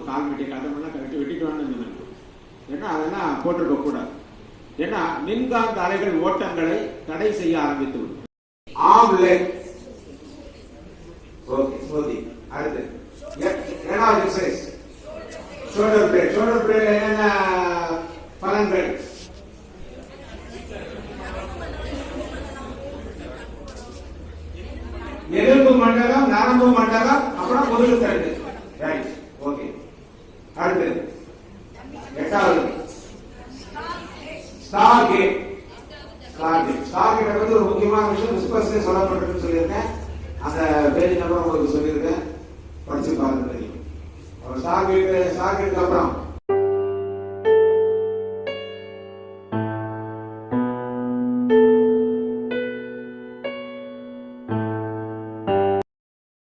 கால் வெட்டி கதமெல்லாம் வெட்டிட்டு வாங்க. ஏன்னா அதெல்லாம் போட்டிருக்க கூடாது. ஏன்னா மின்காந்த அலைகள் ஓட்டங்களை தடை செய்ய ஆரம்பித்து விடும். அடுத்து இரண்டாவது எக்ஸசைஸ் ஷோல்டர் பிளேட். ஷோல்டர் பிளேட்ல என்னென்ன பலன்கள்? எலும்பு மண்டலம், நரம்பு மண்டலம், அப்புறம் முதுகு தண்டு. Right, okay. அடுத்து எட்டாவது ஸ்டார்கேட். ஸ்டார்கேட் பத்தி ஒரு முக்கியமான விஷயம் டிஸ்கஸ்ல சொல்லப்பட்டிருக்குன்னு சொல்லியிருக்கேன். அந்த பேஜ் நம்பர் உங்களுக்கு சொல்லியிருக்கேன், படிச்சு பாருங்க தெரியும். ஸ்டார்கேட்டுக்கு அப்புறம்